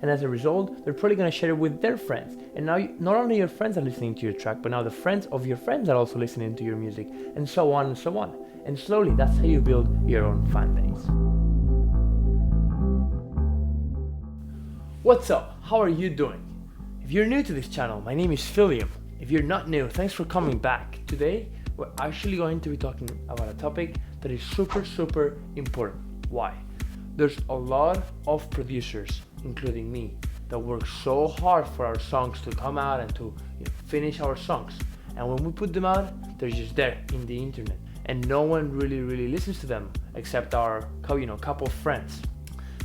and as a result, they're probably gonna share it with their friends. And now not only your friends are listening to your track, but now the friends of your friends are also listening to your music, and so on and so on. And slowly, that's how you build your own fan base. What's up? How are you doing? If you're new to this channel, my name is Felium. If you're not new, thanks for coming back. Today, we're actually going to be talking about a topic that is super important. Why? There's a lot of producers, including me, that work so hard for our songs to come out and to finish our songs. And when we put them out, they're just there in the internet, and no one really listens to them except our couple of friends.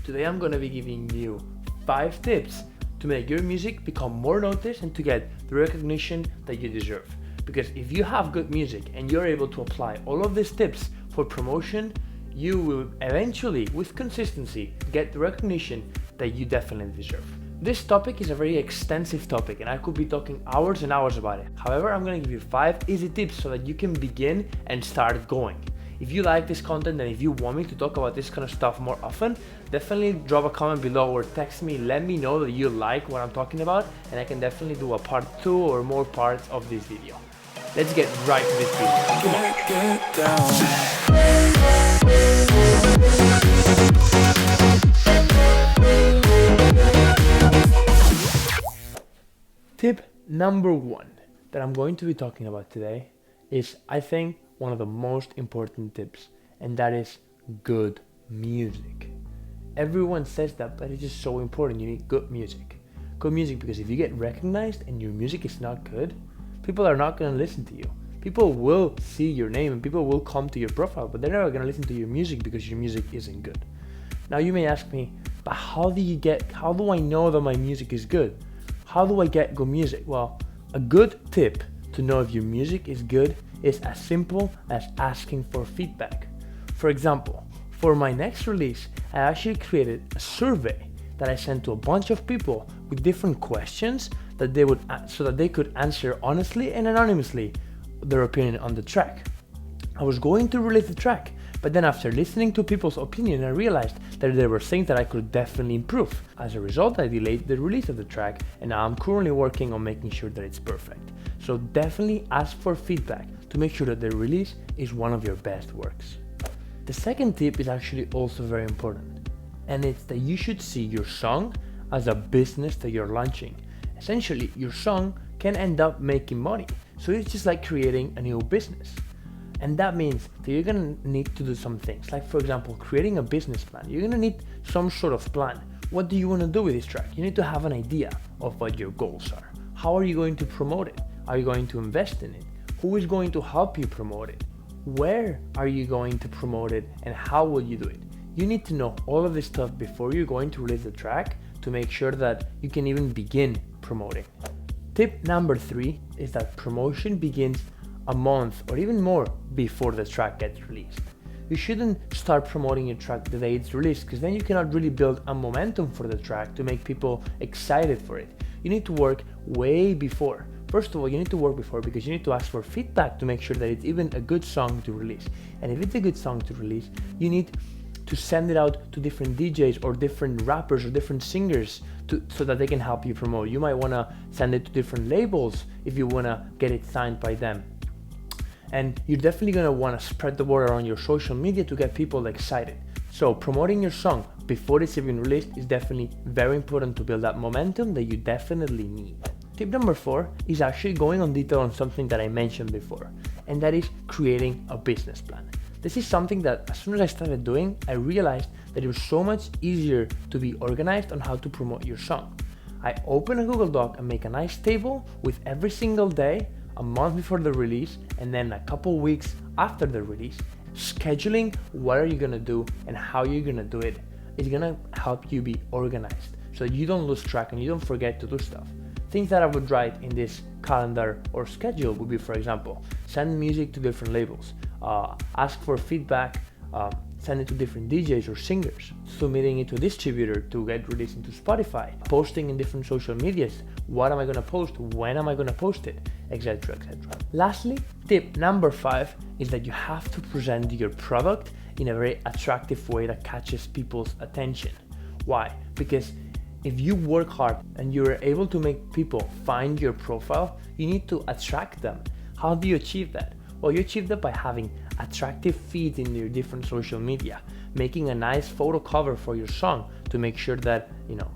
Today, I'm gonna be giving you 5 tips to make your music become more noticed and to get the recognition that you deserve. Because if you have good music and you're able to apply all of these tips for promotion, you will eventually, with consistency, get the recognition that you definitely deserve. This topic is a very extensive topic and I could be talking hours and hours about it. However, I'm gonna give you 5 easy tips so that you can begin and start going. If you like this content and if you want me to talk about this kind of stuff more often, definitely drop a comment below or text me, let me know that you like what I'm talking about, and I can definitely do a part 2 or more parts of this video. Let's get right to this video. Tip number 1 that I'm going to be talking about today is, I think, one of the most important tips, and that is good music. Everyone says that, but it's just so important. You need good music. Good music, because if you get recognized and your music is not good, people are not going to listen to you. People will see your name and people will come to your profile, but they're never going to listen to your music because your music isn't good. Now you may ask me, but how do I know that my music is good? How do I get good music? Well, a good tip to know if your music is good is as simple as asking for feedback. For example, for my next release, I actually created a survey that I sent to a bunch of people with different questions that they could answer honestly and anonymously their opinion on the track. I was going to release the track, but then after listening to people's opinion, I realized that there were things that I could definitely improve. As a result, I delayed the release of the track, and now I'm currently working on making sure that it's perfect. So definitely ask for feedback to make sure that the release is one of your best works. The second tip is actually also very important, and it's that you should see your song as a business that you're launching. Essentially, your song can end up making money, so it's just like creating a new business. And that means that you're gonna need to do some things, like for example, creating a business plan. You're gonna need some sort of plan. What do you wanna do with this track? You need to have an idea of what your goals are. How are you going to promote it? Are you going to invest in it? Who is going to help you promote it? Where are you going to promote it, and how will you do it? You need to know all of this stuff before you're going to release the track to make sure that you can even begin promoting. Tip number 3 is that promotion begins a month or even more before the track gets released. You shouldn't start promoting your track the day it's released, because then you cannot really build a momentum for the track to make people excited for it. You need to work way before. First of all, you need to work before because you need to ask for feedback to make sure that it's even a good song to release. And if it's a good song to release, you need to send it out to different DJs or different rappers or different singers so that they can help you promote. You might want to send it to different labels if you want to get it signed by them. And you're definitely going to want to spread the word around your social media to get people excited. So promoting your song before it's even released is definitely very important to build that momentum that you definitely need. Tip number 4 is actually going on detail on something that I mentioned before, and that is creating a business plan. This is something that as soon as I started doing, I realized that it was so much easier to be organized on how to promote your song. I open a Google Doc and make a nice table with every single day, a month before the release, and then a couple weeks after the release, scheduling what are you gonna do and how you're gonna do it. It's gonna help you be organized so you don't lose track and you don't forget to do stuff. Things that I would write in this calendar or schedule would be, for example, send music to different labels, ask for feedback, send it to different DJs or singers, submitting it to a distributor to get released into Spotify, posting in different social medias, what am I gonna post, when am I gonna post it, etc, etc. Lastly, tip number 5 is that you have to present your product in a very attractive way that catches people's attention. Why? Because If you work hard and you're able to make people find your profile, you need to attract them. How do you achieve that? Well, you achieve that by having attractive feeds in your different social media, making a nice photo cover for your song to make sure that,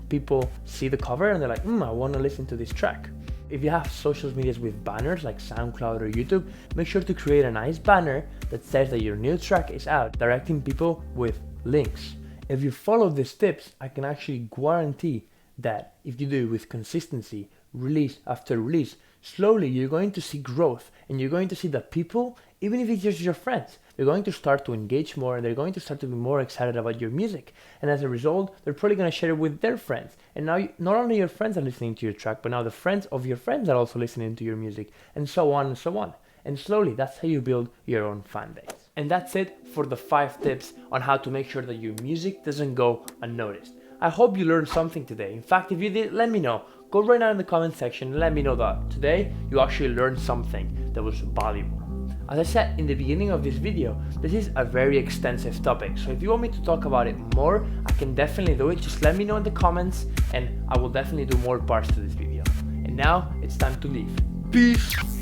people see the cover and they're like, I want to listen to this track. If you have social medias with banners like Soundcloud or YouTube, make sure to create a nice banner that says that your new track is out, directing people with links. If you follow these tips, I can actually guarantee that if you do it with consistency, release after release, slowly you're going to see growth, and you're going to see that people, even if it's just your friends, they're going to start to engage more and they're going to start to be more excited about your music. And as a result, they're probably going to share it with their friends. And now not only your friends are listening to your track, but now the friends of your friends are also listening to your music, and so on and so on. And slowly, that's how you build your own fan base. And that's it for the 5 tips on how to make sure that your music doesn't go unnoticed. I hope you learned something today. In fact, if you did, let me know. Go right now in the comment section and let me know that today you actually learned something that was valuable. As I said in the beginning of this video, this is a very extensive topic. So if you want me to talk about it more, I can definitely do it. Just let me know in the comments and I will definitely do more parts to this video. And now it's time to leave. Peace!